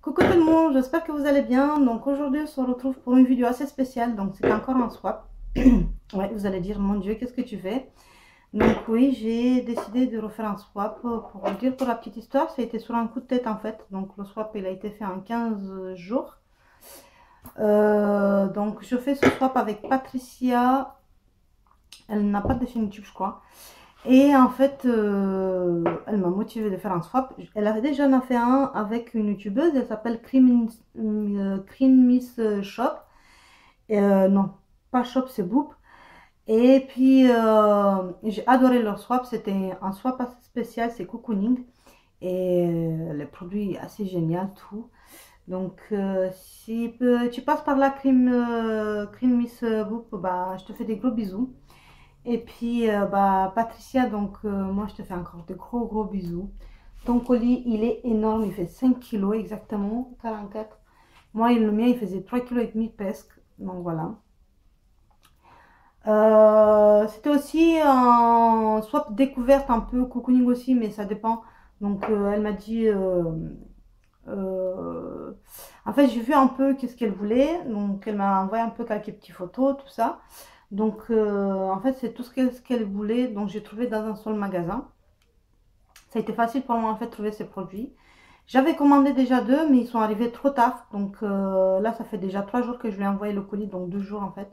Coucou tout le monde, j'espère que vous allez bien. Donc aujourd'hui on se retrouve pour une vidéo assez spéciale. Donc c'est encore un swap. Ouais, vous allez dire mon Dieu, qu'est-ce que tu fais? Donc oui, j'ai décidé de refaire un swap. Pour vous dire, pour la petite histoire, ça a été sur un coup de tête en fait. Donc le swap il a été fait en 15 jours. Donc je fais ce swap avec Patricia. Elle n'a pas de chaîne YouTube je crois. Et en fait, elle m'a motivée de faire un swap. Elle avait déjà en fait un avec une youtubeuse, elle s'appelle Cream Miss Shop. Non, pas Shop, c'est Boop. Et puis, j'ai adoré leur swap. C'était un swap assez spécial, c'est cocooning. Et les produits assez génial, tout. Donc, si tu passes par là, Cream Miss Boop, bah, je te fais des gros bisous. Et puis, bah, Patricia, donc moi je te fais encore de gros bisous. Ton colis, il est énorme, il fait 5 kilos exactement, 44. Moi, le mien, il faisait 3,5 kg presque, donc voilà. C'était aussi un swap découverte, un peu cocooning aussi, mais ça dépend. Donc, elle m'a dit... en fait, j'ai vu un peu qu'est-ce qu'elle voulait, donc elle m'a envoyé un peu quelques petites photos, tout ça. Donc, en fait, c'est tout ce qu'elle voulait. Donc, j'ai trouvé dans un seul magasin. Ça a été facile pour moi, en fait, de trouver ces produits. J'avais commandé déjà deux, mais ils sont arrivés trop tard. Donc, là, ça fait déjà 3 jours que je lui ai envoyé le colis. Donc, 2 jours, en fait.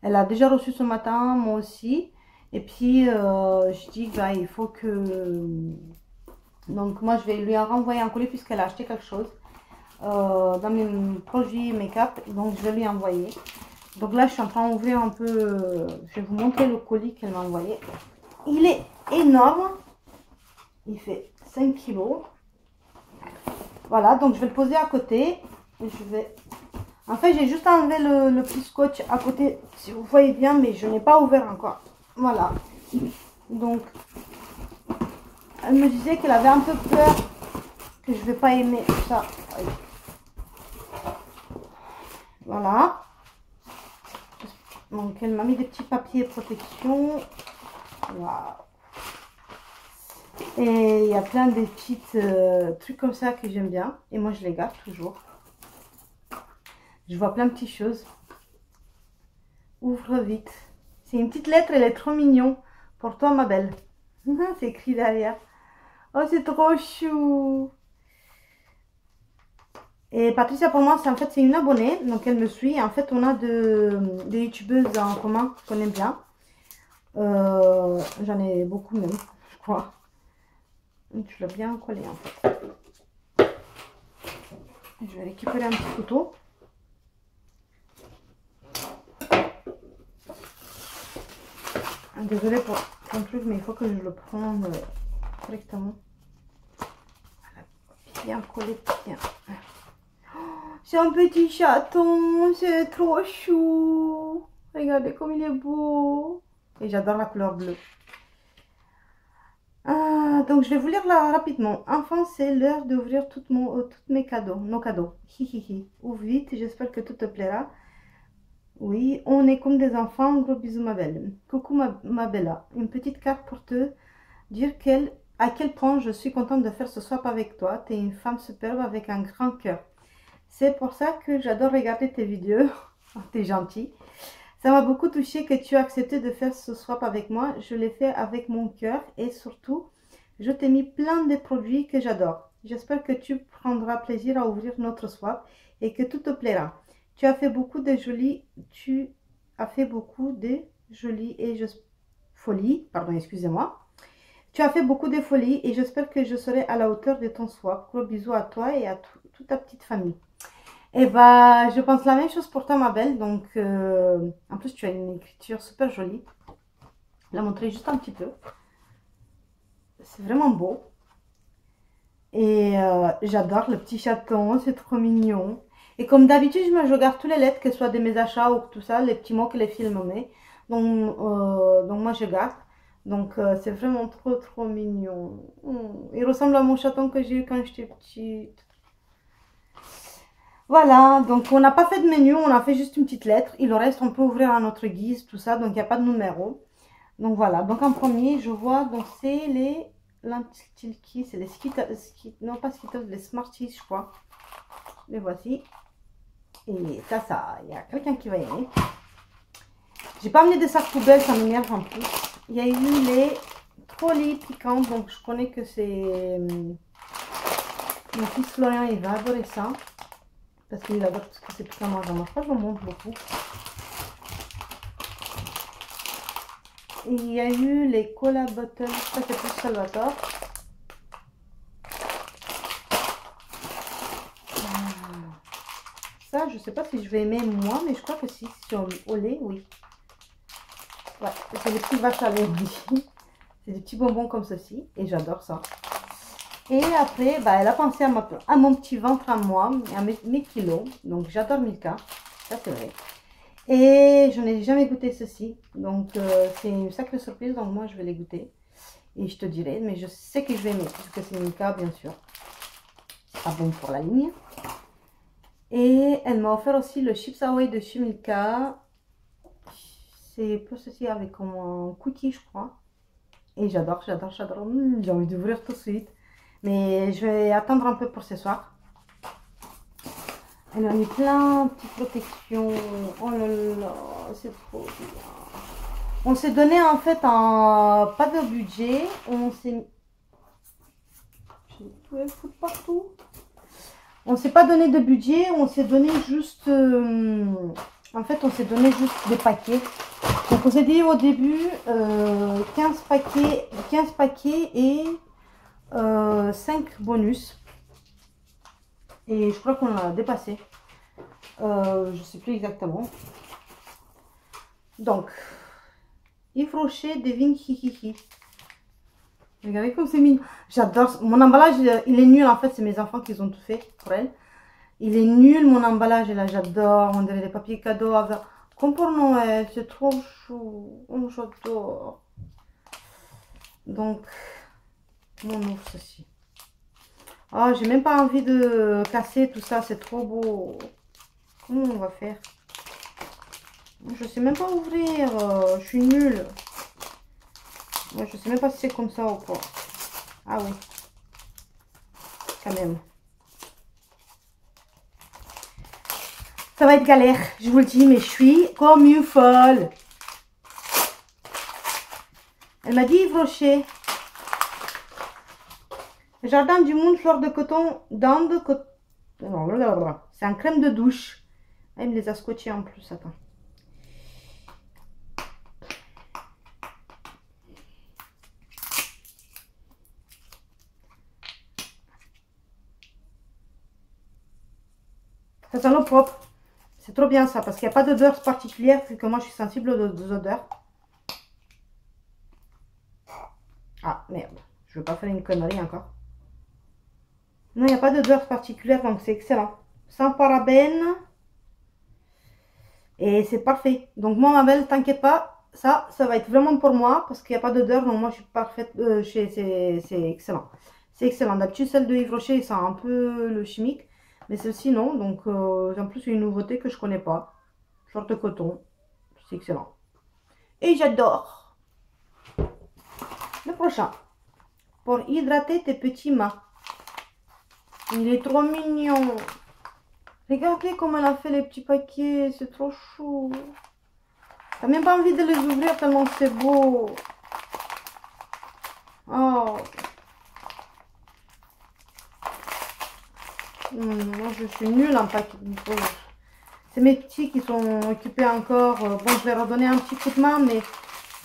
Elle a déjà reçu ce matin, moi aussi. Et puis, je dis, bah, il faut que... Donc, moi, je vais lui renvoyer un colis puisqu'elle a acheté quelque chose dans mes produits make-up. Donc, je vais lui envoyer. Donc là, je suis en train d'ouvrir un peu. Je vais vous montrer le colis qu'elle m'a envoyé. Il est énorme. Il fait 5 kilos. Voilà, donc je vais le poser à côté. Et je vais... En fait, j'ai juste enlevé le petit scotch à côté, si vous voyez bien, mais je n'ai pas ouvert encore. Voilà. Donc, elle me disait qu'elle avait un peu peur que je ne vais pas aimer ça. Voilà. Donc, elle m'a mis des petits papiers protection. Waouh. Et il y a plein de petits trucs comme ça que j'aime bien. Et moi, je les garde toujours. Je vois plein de petites choses. Ouvre vite. C'est une petite lettre, elle est trop mignon. Pour toi, ma belle. C'est écrit derrière. Oh, c'est trop chou. Et Patricia, pour moi, en fait, c'est une abonnée. Donc, elle me suit. En fait, on a des youtubeuses en commun qu'on aime bien. J'en ai beaucoup même, je crois. Tu l'as bien collé, en fait. Je vais récupérer un petit couteau. Désolée pour ton truc, mais il faut que je le prenne correctement. Voilà. Bien collé, bien. C'est un petit chaton, c'est trop chou. Regardez comme il est beau. Et j'adore la couleur bleue. Donc je vais vous lire là rapidement. Enfin, c'est l'heure d'ouvrir tous mes cadeaux, nos cadeaux. Hihihi. Ouvre vite, j'espère que tout te plaira. Oui, on est comme des enfants. Gros bisous ma belle. Coucou ma bella. Une petite carte pour te dire à quel point je suis contente de faire ce swap avec toi. Tu es une femme superbe avec un grand cœur. C'est pour ça que j'adore regarder tes vidéos. T'es gentil. Ça m'a beaucoup touché que tu aies accepté de faire ce swap avec moi. Je l'ai fait avec mon cœur et surtout, je t'ai mis plein de produits que j'adore. J'espère que tu prendras plaisir à ouvrir notre swap et que tout te plaira. Tu as fait beaucoup de jolies folies, pardon, excusez-moi. Tu as fait beaucoup de folies et j'espère que je serai à la hauteur de ton swap. Gros bisous à toi et à toute ta petite famille. Et bah, je pense la même chose pour toi, ma belle. Donc, en plus, tu as une écriture super jolie. Je vais la montrer juste un petit peu. C'est vraiment beau. Et j'adore le petit chaton, c'est trop mignon. Et comme d'habitude, je regarde toutes les lettres, que ce soit de mes achats ou tout ça, les petits mots que les filles me mettent. Donc moi, je garde. Donc, c'est vraiment trop mignon. Il ressemble à mon chaton que j'ai eu quand j'étais petite. Voilà, donc on n'a pas fait de menu, on a fait juste une petite lettre. Il le reste, on peut ouvrir à notre guise, tout ça, donc il n'y a pas de numéro. Donc voilà, donc en premier, je vois, donc c'est les... c'est les Skittles, non pas Skittles, les Smarties, je crois. les voici. Et ça, il y a quelqu'un qui va aimer. J'ai pas amené des sacs poubelles, ça m'énerve en plus. Il y a eu les trolleys piquants, donc je connais que c'est... Mon fils Florian, il va adorer ça. Parce qu'il adore tout ce que c'est piquant. Moi, j'en mange pas, j'en mange beaucoup. Et il y a eu les cola bottles, ça c'est plus Salvatore. Ça, je sais pas si je vais aimer moi, mais je crois que si, sur au lait, oui. Ouais, c'est des petits vaches à lait aussi. C'est des petits bonbons comme ceci, et j'adore ça. Et après, bah, elle a pensé à mon petit ventre à moi, à mes kilos. Donc j'adore Milka, ça c'est vrai. Et je n'ai jamais goûté ceci, donc c'est une sacrée surprise, donc moi je vais les goûter. Et je te dirai, mais je sais que je vais aimer, puisque c'est Milka bien sûr. C'est pas bon pour la ligne. Et elle m'a offert aussi le Chips Ahoy de chez Milka. C'est pour ceci avec comme un cookie, je crois. Et j'adore, j'adore, j'adore. J'ai envie d'ouvrir tout de suite. Mais je vais attendre un peu pour ce soir. Elle a mis plein de petites protections. Oh là là, c'est trop bien. On s'est donné en fait pas de budget. On s'est... J'ai tout foutre partout. On s'est pas donné de budget. On s'est donné juste... en fait, on s'est donné juste des paquets. Donc on s'est dit au début 15 paquets et 5 bonus. Et je crois qu'on l'a dépassé. Je sais plus exactement. Donc, Yves Rocher devine hihihi. Regardez comme c'est mignon. J'adore. Mon emballage, il est nul en fait. C'est mes enfants qui ont tout fait pour elle. Il est nul mon emballage. Et là, j'adore. On dirait des papiers cadeaux avec... Comme pour Noël. C'est trop chou. Oh, j'adore. Donc, on ouvre ceci. Oh, j'ai même pas envie de casser tout ça. C'est trop beau. Comment on va faire? Je sais même pas ouvrir. Je suis nulle. Moi, je sais même pas si c'est comme ça ou pas. Ah oui. Quand même. Ça va être galère, je vous le dis, mais je suis comme une folle. Elle m'a dit Yves Rocher. Jardin du monde, fleur de coton, dents de coton. C'est un crème de douche. Elle me les a scotchés en plus, attends. Ça sent l'eau propre. C'est trop bien ça, parce qu'il n'y a pas d'odeur particulière, vu que moi je suis sensible aux odeurs. Ah merde, je ne veux pas faire une connerie encore. Non, il n'y a pas d'odeur particulière, donc c'est excellent. Sans parabènes. Et c'est parfait. Donc moi, ma belle, t'inquiète pas, ça va être vraiment pour moi, parce qu'il n'y a pas d'odeur, donc moi je suis parfaite. C'est excellent. C'est excellent. D'habitude, celle de Yves Rocher, ça sent un peu le chimique. Mais celle-ci, non. Donc, en plus, c'est une nouveauté que je connais pas. Fleur de coton. C'est excellent. Et j'adore. Le prochain. Pour hydrater tes petits mains. Il est trop mignon. Regardez comment elle a fait les petits paquets. C'est trop chou. T'as même pas envie de les ouvrir tellement c'est beau. Oh. Moi, je suis nulle en paquet. C'est mes petits qui sont occupés encore. Bon, je vais leur donner un petit coup de main, mais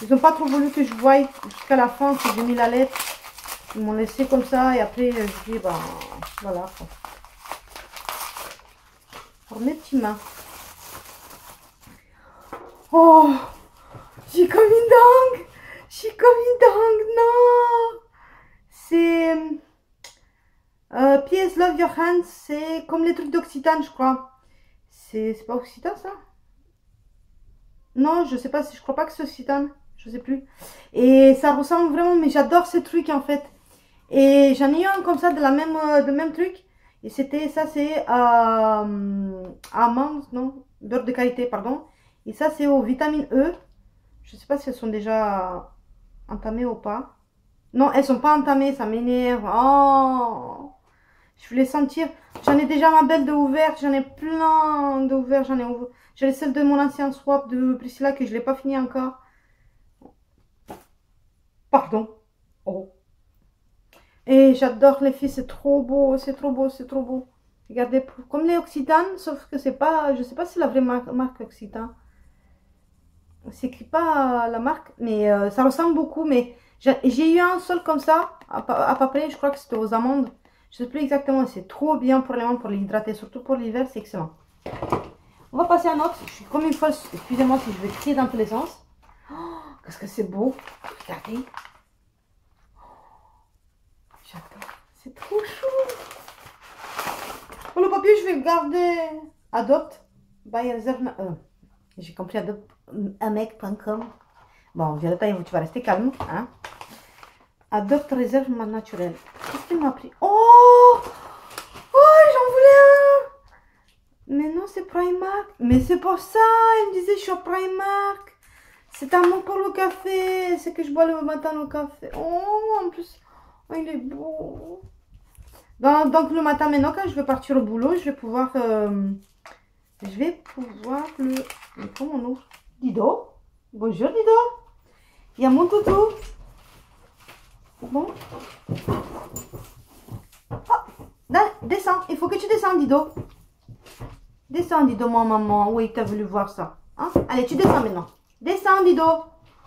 ils n'ont pas trop voulu que je voie jusqu'à la fin que j'ai mis la lettre. Ils m'ont laissé comme ça et après, je dis, ben, voilà. Pour mes petites mains. Oh, je suis comme une dingue. Je suis comme une dingue, non. C'est... PS Love Your Hands, c'est comme les trucs d'Occitane, je crois. C'est pas Occitane, ça? Non, je sais pas, je crois pas que c'est Occitane. Je sais plus. Et ça ressemble vraiment, mais j'adore ces trucs en fait. Et j'en ai eu un comme ça de même truc. Et c'était, ça c'est amande, non, beurre de qualité, pardon. Et ça c'est aux vitamines E. Je sais pas si elles sont déjà entamées ou pas. Non, elles sont pas entamées, ça m'énerve. Oh, Je voulais sentir. J'en ai déjà ma belle de ouverte. J'en ai plein de ouvertes. J'avais celle de mon ancien swap de Priscilla que je ne l'ai pas fini encore. Pardon. Oh. Et j'adore les filles. C'est trop beau. C'est trop beau. C'est trop beau. Regardez, comme les Occitanes, sauf que c'est pas. Je sais pas si c'est la vraie marque Occitane. C'est écrit pas la marque, mais ça ressemble beaucoup. Mais j'ai eu un seul comme ça, à peu près, je crois que c'était aux amandes. Je sais plus exactement, c'est trop bien pour les mains, pour les hydrater, surtout pour l'hiver, c'est excellent. On va passer à un autre. Je suis comme une fois, excusez-moi si je vais crier dans tous les sens. Oh, qu'est-ce que c'est beau. Regardez. J'adore. C'est trop chou. Oh, le papier, je vais le garder. Adopte. By réserve. J'ai compris adopte-un-mec.com. Bon, Violetta, tu vas rester calme. Hein? Adopte réserve naturelle. Qu'est-ce qu'il m'a pris? Oh! Oh, j'en voulais un! Mais non, c'est Primark. Mais c'est pour ça, il me disait, je suis au Primark. C'est un mot pour le café. C'est que je bois le matin au café. Oh, en plus, oh, il est beau. Donc, le matin, maintenant, quand je vais partir au boulot, je vais pouvoir le... Comment on ouvre? Dido. Bonjour, Dido. Il y a mon toutou. Bon. Oh, descends. Il faut que tu descendes, Dido. Descends, Dido, mon maman. Oui, tu as voulu voir ça. Hein? Allez, tu descends maintenant. Descends, Dido.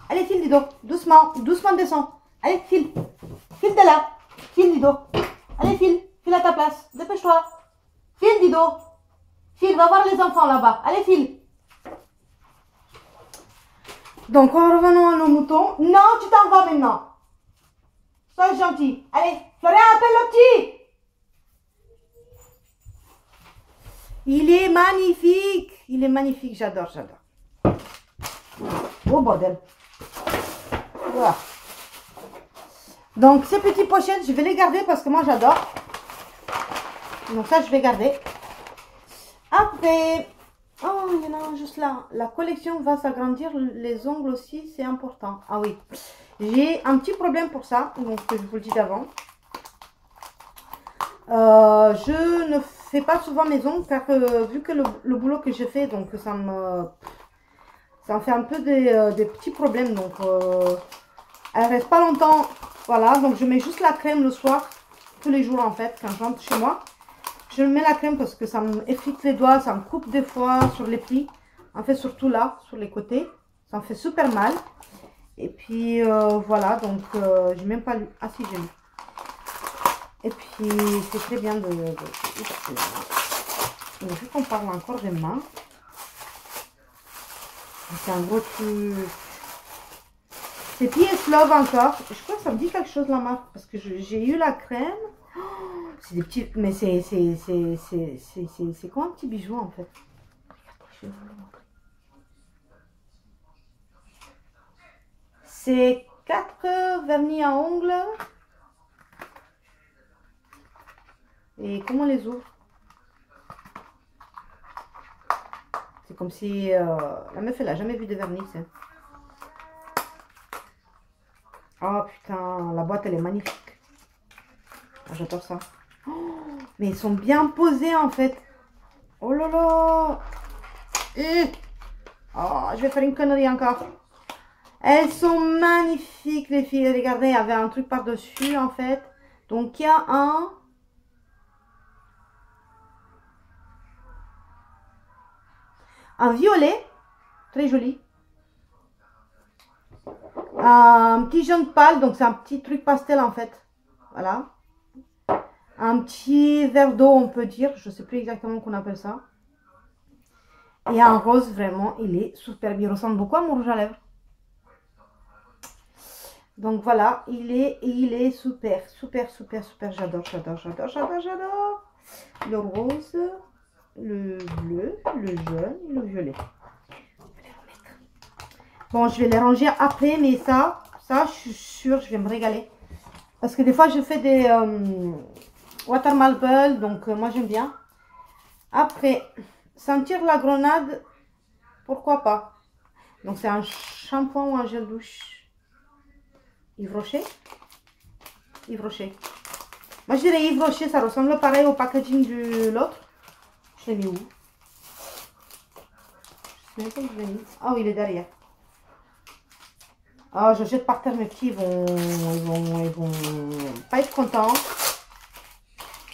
Allez, file, Dido. Doucement. Doucement, descends. Allez, file. File de là. File, Dido. Allez, file. File à ta place. Dépêche-toi. File, Dido. File, va voir les enfants là-bas. Allez, file. Donc, revenons à nos moutons. Non, tu t'en vas maintenant. Sois gentil. Allez, Florian, appelle le petit. Il est magnifique. Il est magnifique. J'adore, j'adore. Oh, bordel. Voilà. Donc, ces petites pochettes, je vais les garder parce que moi, j'adore. Donc, ça, je vais garder. Après... Oh, il y en a un juste là. La collection va s'agrandir. Les ongles aussi, c'est important. Ah oui. J'ai un petit problème pour ça. Donc, je vous le dis d'avant. Je ne fais pas souvent mes ongles. Car vu que le boulot que je fais, donc ça me fait un peu des petits problèmes. Donc, elle reste pas longtemps. Voilà. Donc, je mets juste la crème le soir. Tous les jours, en fait, quand je rentre chez moi. Je mets la crème parce que ça me effrite les doigts, ça me coupe des fois sur les plis. En fait, surtout là, sur les côtés. Ça me fait super mal. Et puis, voilà, donc, j'ai même pas lu. Ah si, j'ai lu. Et puis, c'est très bien de... Vu qu'on parle encore des mains. C'est un gros truc. C'est PS Love encore. Je crois que ça me dit quelque chose la marque. Parce que j'ai eu la crème. C'est des petits... Mais c'est quoi un petit bijou en fait? Regardez, je vais vous le montrer. C'est 4 vernis à ongles. Et comment on les ouvre? C'est comme si... la meuf, elle a jamais vu de vernis. Oh putain, la boîte, elle est magnifique. Ah, j'adore ça. Mais ils sont bien posés en fait. Oh là là. Oh, je vais faire une connerie encore. Elles sont magnifiques les filles. Regardez, il y avait un truc par-dessus en fait. Donc il y a un violet. Très joli. Un petit jaune pâle. Donc c'est un petit truc pastel en fait. Voilà. Un petit verre d'eau, on peut dire. Je ne sais plus exactement qu'on appelle ça. Et un rose, vraiment, il est superbe. Il ressemble beaucoup à mon rouge à lèvres. Donc voilà, il est super, super, super, super. J'adore, j'adore, j'adore, j'adore, j'adore. Le rose, le bleu, le jaune et le violet. Bon, je vais les ranger après, mais ça, je suis sûre, je vais me régaler. Parce que des fois, je fais des... Water Marble, donc moi j'aime bien. Après, sentir la grenade, pourquoi pas. Donc c'est un shampoing ou un gel douche. Yves Rocher. Yves Rocher. Moi, je dirais Yves Rocher, ça ressemble pareil au packaging de l'autre. Je l'ai mis où? Je sais même pas où je l'ai mis. Ah oui, il est derrière. Ah, je jette par terre, mes petits, ils vont pas être contents.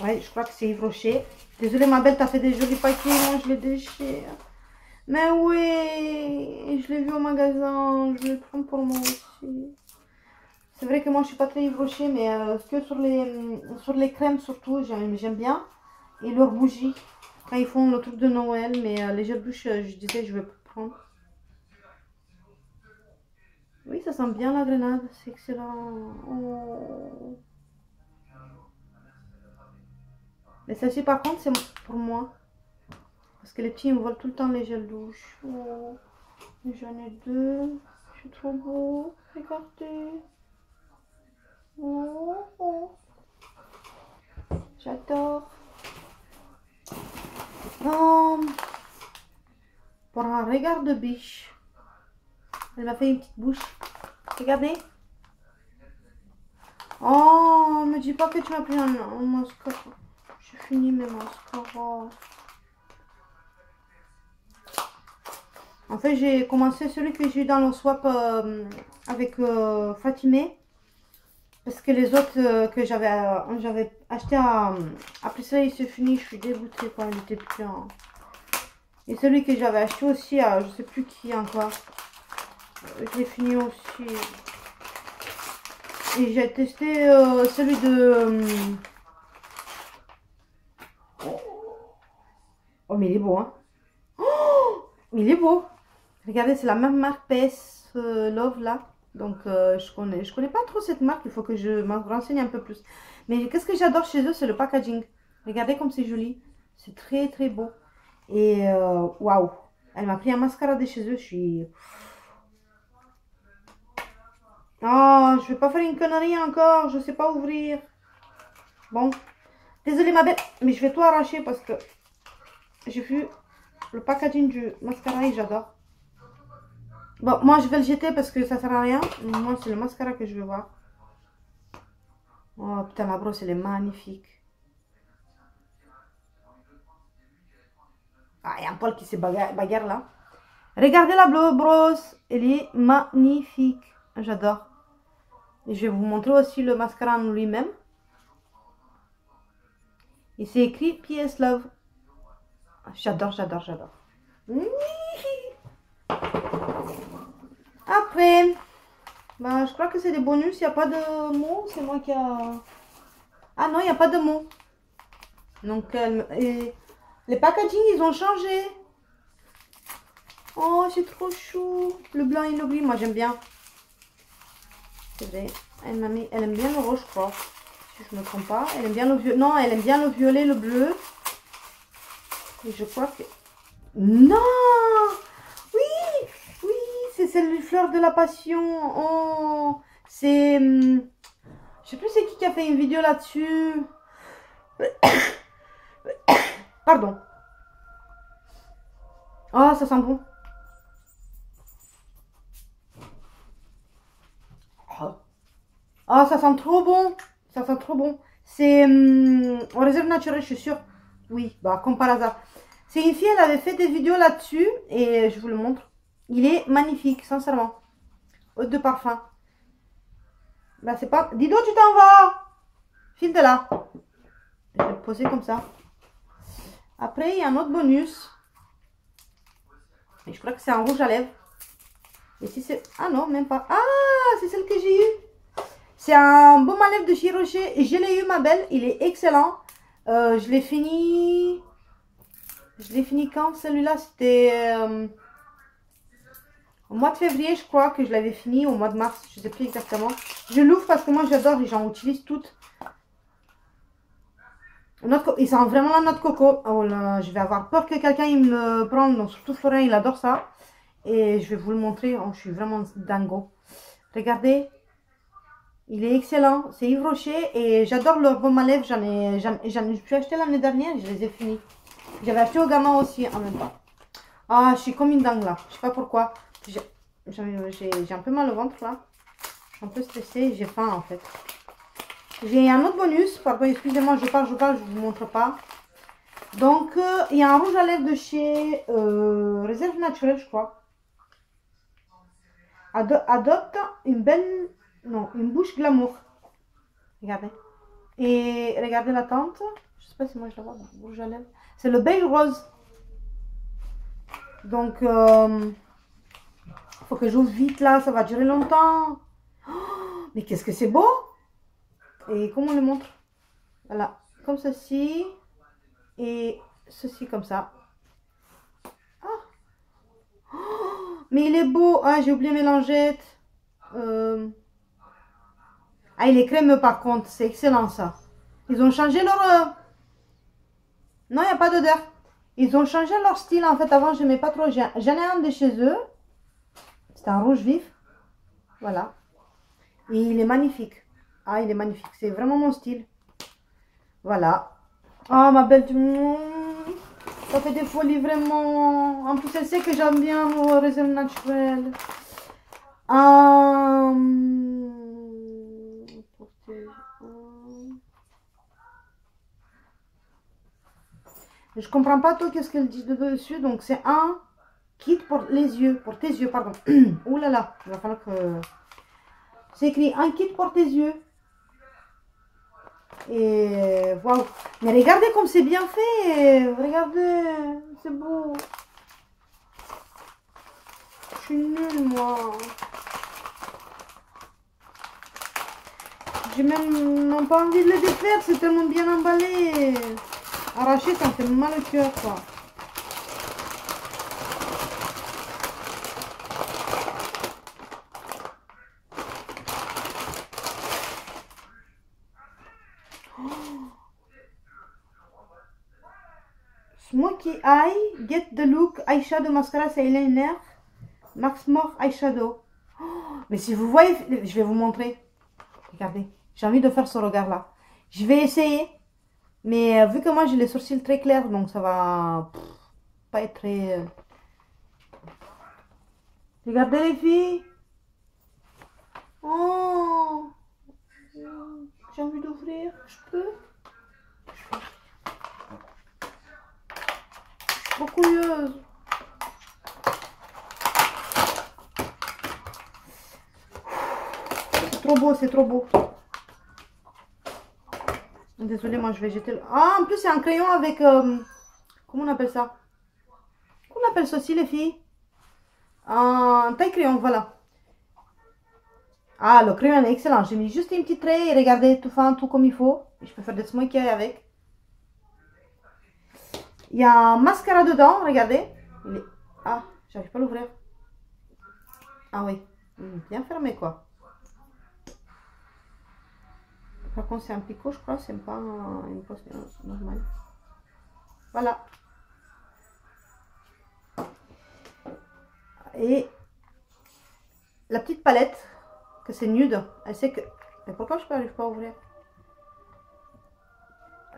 Ouais, je crois que c'est Yves Rocher. Désolée, ma belle, t'as fait des jolis paquets, moi je les déchire. Mais oui, je l'ai vu au magasin, je vais le prendre pour moi aussi. C'est vrai que moi je suis pas très Yves Rocher, mais que sur les crèmes surtout, j'aime bien. Et leurs bougies, quand ils font le truc de Noël, mais les gels douche, je disais, je vais prendre. Oui, ça sent bien la grenade, c'est excellent. Oh. Mais celle-ci, par contre, c'est pour moi. Parce que les petits, ils me volent tout le temps les gels douche. Oh. J'en ai deux. Je suis trop beau. Regardez. Oh, oh. J'adore. Oh. Pour un regard de biche. Elle m'a fait une petite bouche. Regardez. Oh, me dis pas que tu m'as pris un mascara. J'ai fini mes mascaras. En fait, j'ai commencé celui que j'ai eu dans le swap avec Fatimé. Parce que les autres que j'avais acheté après ça, il se finit. Je suis dégoûtée quand il était plus. Et celui que j'avais acheté aussi à je sais plus qui encore. Je l'ai fini aussi. Et j'ai testé celui de... Oh, mais il est beau, hein. Oh, il est beau. Regardez, c'est la même marque PS Love, là. Donc, je connais pas trop cette marque. Il faut que je m'en renseigne un peu plus. Mais qu'est-ce que j'adore chez eux, c'est le packaging. Regardez comme c'est joli. C'est très, très beau. Et, waouh. Elle m'a pris un mascara de chez eux. Je suis... Oh, je vais pas faire une connerie encore. Je sais pas ouvrir. Bon. Désolée ma belle. Mais je vais tout arracher parce que j'ai vu le packaging du mascara et j'adore. Bon, moi je vais le jeter parce que ça sert à rien. Moi c'est le mascara que je veux voir. Oh putain, la brosse elle est magnifique. Ah, il y a un poil qui se bagarre là. Regardez la brosse. Elle est magnifique. J'adore. Et je vais vous montrer aussi le mascara en lui-même. Et c'est écrit PS Love. J'adore, j'adore, j'adore. Après, bah, je crois que c'est des bonus. Il n'y a pas de mots. C'est moi qui a... Ah non, il n'y a pas de mots. Donc, les packaging, ils ont changé. Oh, c'est trop chou. Le blanc et le gris, moi j'aime bien. C'est vrai. Elle aime bien le rose, je crois. Si je ne me trompe pas. Elle aime bien le violet. Non, elle aime bien le violet, le bleu. Et je crois que... Non! Oui! Oui! C'est celle du fleur de la passion. Oh! C'est... Je sais plus c'est qui a fait une vidéo là-dessus. Pardon. Oh, ça sent bon. Oh, ça sent trop bon. Ça sent trop bon. C'est en réserve naturelle, je suis sûre. Oui, bah comme par hasard. C'est une fille, elle avait fait des vidéos là-dessus. Et je vous le montre. Il est magnifique, sincèrement. Eau de parfum. Bah c'est pas... Dido, tu t'en vas. File de là. Je vais le poser comme ça. Après, il y a un autre bonus. Et je crois que c'est un rouge à lèvres. Et si c'est... Ah non, même pas. Ah, c'est celle que j'ai eue. C'est un baume à lèvres de chez Rocher. Et je l'ai eu, ma belle. Il est excellent. Je l'ai fini... Je l'ai fini quand? Celui-là, c'était... au mois de février, je crois que je l'avais fini. Au mois de mars, je ne sais plus exactement. Je l'ouvre parce que moi, j'adore et j'en utilise toutes. Il sent vraiment la noix de coco. Oh là, je vais avoir peur que quelqu'un il me prenne. Donc, surtout Florent, il adore ça. Et je vais vous le montrer. Oh, je suis vraiment dingo. Regardez. Il est excellent. C'est Yves Rocher. Et j'adore leur baume à lèvres. Je suis acheté l'année dernière. Je les ai finis. J'avais acheté au gamin aussi en même temps. Ah, je suis comme une dingue là. Je sais pas pourquoi. J'ai un peu mal au ventre là. Je suis un peu stressée. J'ai faim en fait. J'ai un autre bonus. Pardon, excusez-moi, je parle, je vous montre pas. Donc, il y a un rouge à lèvres de chez Réserve Naturelle, je crois. Adopte une belle... Non, une bouche glamour. Regardez. Et regardez la teinte. Je sais pas si moi je la vois. Rouge à lèvres. C'est le beige rose. Donc, faut que j'ouvre vite là. Ça va durer longtemps. Oh, mais qu'est-ce que c'est beau! Et comment on le montre? Voilà. Comme ceci. Et ceci comme ça. Ah. Oh, mais il est beau. Ah, j'ai oublié mes langettes. Ah, il est crémeux par contre. C'est excellent ça. Ils ont changé leur... Non, il n'y a pas d'odeur. Ils ont changé leur style. En fait, avant, je n'aimais pas trop. J'en ai un de chez eux. C'est un rouge vif. Voilà. Et il est magnifique. Ah, il est magnifique. C'est vraiment mon style. Voilà. Oh, ma belle. Ça fait des folies vraiment. En plus, elle sait que j'aime bien mon réserve naturelle. Je comprends pas tout qu'est-ce qu'elle dit de dessus. Donc, c'est un kit pour les yeux. Pour tes yeux, pardon. Ouh là là. Il va falloir que... C'est écrit un kit pour tes yeux. Et waouh. Mais regardez comme c'est bien fait. Regardez. C'est beau. Je suis nulle, moi. J'ai même pas envie de le défaire. C'est tellement bien emballé. Arracher, ça me fait mal au cœur, quoi. Smoky Eye, Get the Look, Eyeshadow Mascara, c'est eyeliner, Max More Eyeshadow. Oh, mais si vous voyez, je vais vous montrer. Regardez, j'ai envie de faire ce regard-là. Je vais essayer. Mais vu que moi j'ai les sourcils très clairs, donc ça va pas être très... Regardez les filles. Oh, j'ai envie d'ouvrir. Je peux? Trop curieuse. C'est trop beau, c'est trop beau. Désolée, moi je vais jeter le... Ah, en plus c'est un crayon avec... comment on appelle ça? Comment on appelle ceci les filles? Un taille crayon, voilà. Ah, le crayon est excellent. J'ai mis juste une petite trait et regardez, tout fin, tout comme il faut. Et je peux faire des smokey avec. Il y a un mascara dedans, regardez. Il est... Ah, j'arrive pas à l'ouvrir. Ah oui, bien fermé quoi. Par contre, c'est un picot, je crois. C'est pas une poste normale. Voilà. Et la petite palette, que c'est nude. Elle sait que... Mais pourquoi je n'arrive pas à ouvrir?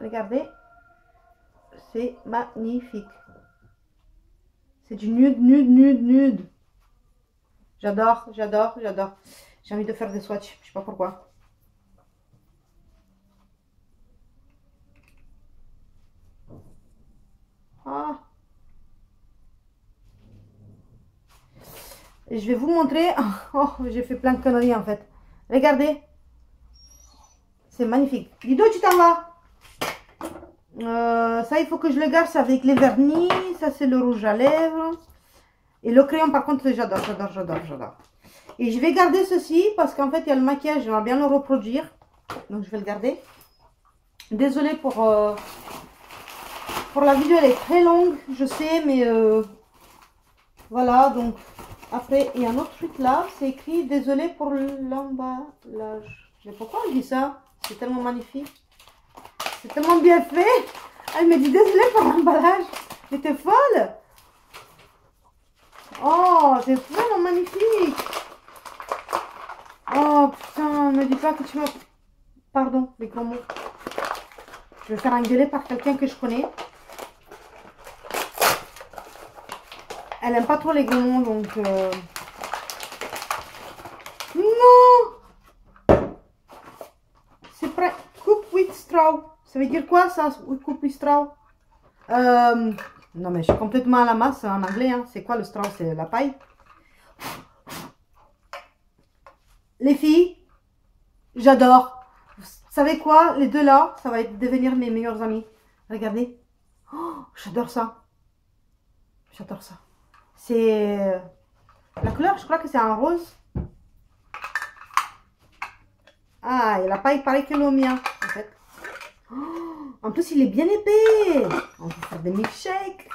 Regardez. C'est magnifique. C'est du nude, nude, nude, nude. J'adore, j'adore, j'adore. J'ai envie de faire des swatchs. Je sais pas pourquoi. Ah. Et je vais vous montrer. Oh, j'ai fait plein de conneries en fait. Regardez. C'est magnifique. Lido, tu t'en vas. Ça, il faut que je le garde avec les vernis. Ça, c'est le rouge à lèvres. Et le crayon, par contre, j'adore, j'adore, j'adore, j'adore. Et je vais garder ceci parce qu'en fait, il y a le maquillage. J'aimerais bien le reproduire. Donc, je vais le garder. Désolée pour la vidéo. Elle est très longue, je sais, mais voilà. Donc, après, il y a un autre truc là. C'est écrit, désolé pour l'emballage. Mais pourquoi on dit ça? C'est tellement magnifique. C'est tellement bien fait. Elle me dit désolé pour l'emballage. Mais t'es folle. Oh, c'est vraiment magnifique. Oh putain, ne dis pas que tu m'as... Pardon, les gros mots. Je vais faire engueuler par quelqu'un que je connais. Elle aime pas trop les gros mots, donc... Non. C'est prêt. straw. Ça veut dire quoi ça? We cook with straw. Non mais je suis complètement à la masse en anglais. Hein. C'est quoi le straw? C'est la paille. Les filles, j'adore. Vous savez quoi? Les deux là, ça va devenir mes meilleurs amis. Regardez. Oh, j'adore ça. J'adore ça. C'est... La couleur, je crois que c'est un rose. Ah, et la paille pareil que le mien, en fait. Oh, en plus, il est bien épais. On peut faire des milkshakes.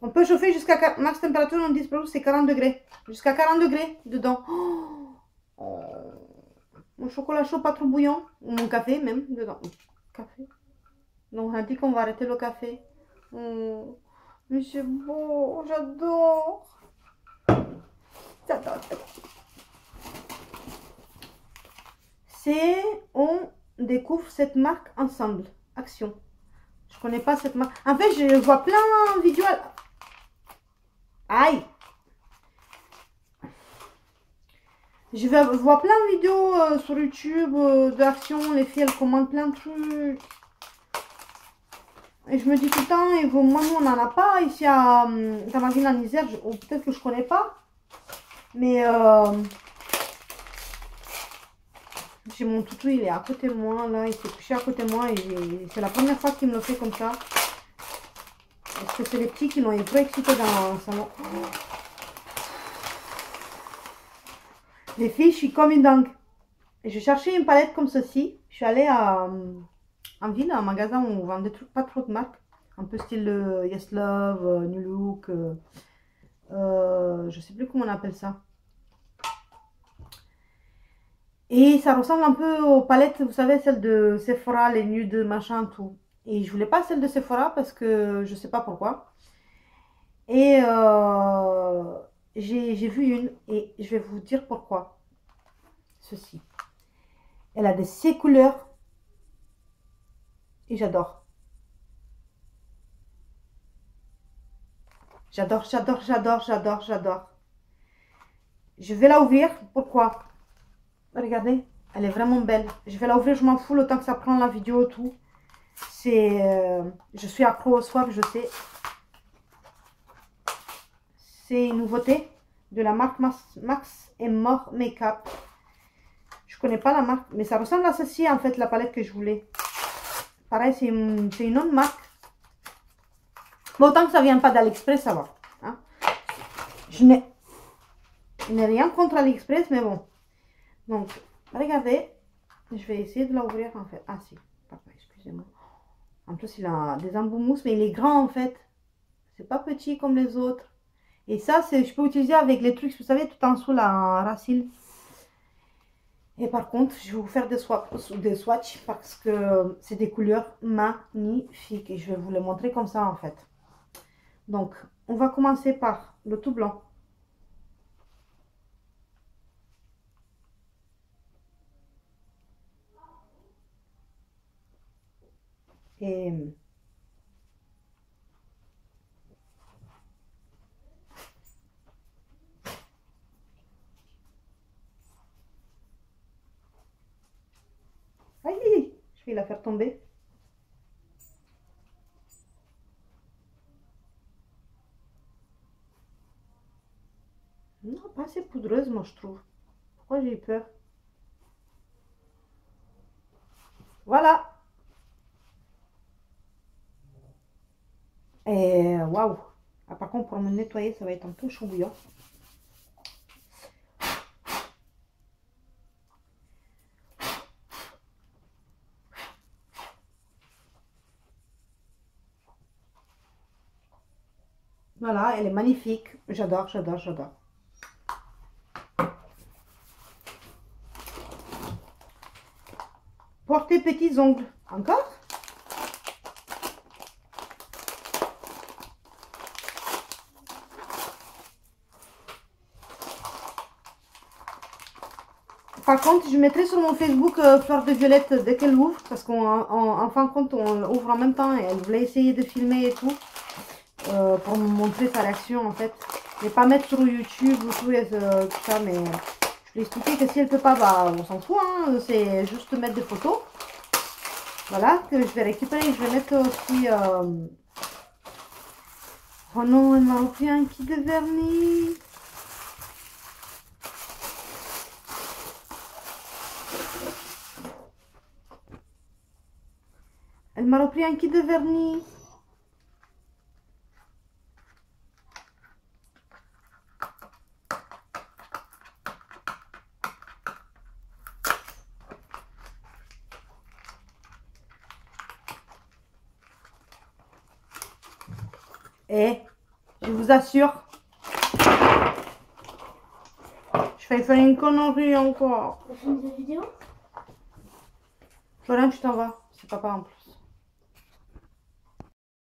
On peut chauffer jusqu'à max température, on dit c'est 40 degrés. Jusqu'à 40 degrés dedans. Oh. Mon chocolat chaud pas trop bouillant. Ou mon café même dedans. Café. Donc on a dit qu'on va arrêter le café. Oh. Mais c'est beau, j'adore. J'adore. C'est... On découvre cette marque ensemble. Action. Je connais pas cette marque. En fait, je vois plein de vidéos. Aïe. Je vois plein de vidéos sur YouTube d'action. Les filles, elles commandent plein de trucs. Et je me dis tout le temps, et moi, nous, on n'en a pas ici à Tamagine en Isère. Ou peut-être que je connais pas. Mais j'ai mon toutou, il est à côté de moi. Là, il s'est couché à côté de moi. Et c'est la première fois qu'il me le fait comme ça. Parce que c'est les petits qui l'ont trop excité dans le salon. Les filles, je suis comme une dingue. Et je cherchais une palette comme ceci. Je suis allée en ville, à un magasin où on vend des trucs pas trop de marques. Un peu style Yes Love, New Look. Je sais plus comment on appelle ça. Et ça ressemble un peu aux palettes, vous savez, celles de Sephora, les nudes, machin, tout. Et je voulais pas celle de Sephora parce que je sais pas pourquoi. Et j'ai vu une et je vais vous dire pourquoi. Ceci. Elle a de ces couleurs et j'adore. J'adore, j'adore, j'adore, j'adore, j'adore. Je vais la ouvrir. Pourquoi? Regardez, elle est vraiment belle. Je vais la ouvrir, je m'en fous le temps que ça prend la vidéo, tout. C'est... je suis accro au soif, je sais. C'est une nouveauté de la marque Max & More Makeup. Je connais pas la marque, mais ça ressemble à ceci en fait, la palette que je voulais. Pareil, c'est une autre marque. Bon, tant que ça vient pas d'AliExpress, ça va. Hein. Je n'ai rien contre AliExpress, mais bon. Donc, regardez. Je vais essayer de la ouvrir en fait. Ah si, pardon, excusez-moi. En plus, il a des embouts mousse, mais il est grand en fait. C'est pas petit comme les autres. Et ça, je peux utiliser avec les trucs, vous savez, tout en dessous, la racine. Et par contre, je vais vous faire des swatchs parce que c'est des couleurs magnifiques. Et je vais vous les montrer comme ça, en fait. Donc, on va commencer par le tout blanc. Et... aïe, je vais la faire tomber. Non, pas assez poudreuse, moi, je trouve. Pourquoi j'ai eu peur? Voilà. Et waouh. Ah, par contre, pour me nettoyer, ça va être un peu chaud bouillant. Voilà, elle est magnifique. J'adore, j'adore, j'adore. Porter petits ongles. Encore? Par contre, je mettrai sur mon Facebook Fleur de Violette dès qu'elle ouvre. Parce qu'en fin de compte, on ouvre en même temps. Et elle voulait essayer de filmer et tout. Pour me montrer sa réaction en fait. Je vais pas mettre sur YouTube ou tout ça. Mais je lui ai expliqué que si elle peut pas, bah on s'en fout, hein, c'est juste mettre des photos. Voilà, que je vais récupérer, je vais mettre aussi... Oh non, elle m'a repris un kit de vernis. Elle m'a repris un kit de vernis. Et je vous assure, je vais faire une connerie encore. On filme la vidéo? Voilà, je t'en vas. C'est pas en plus.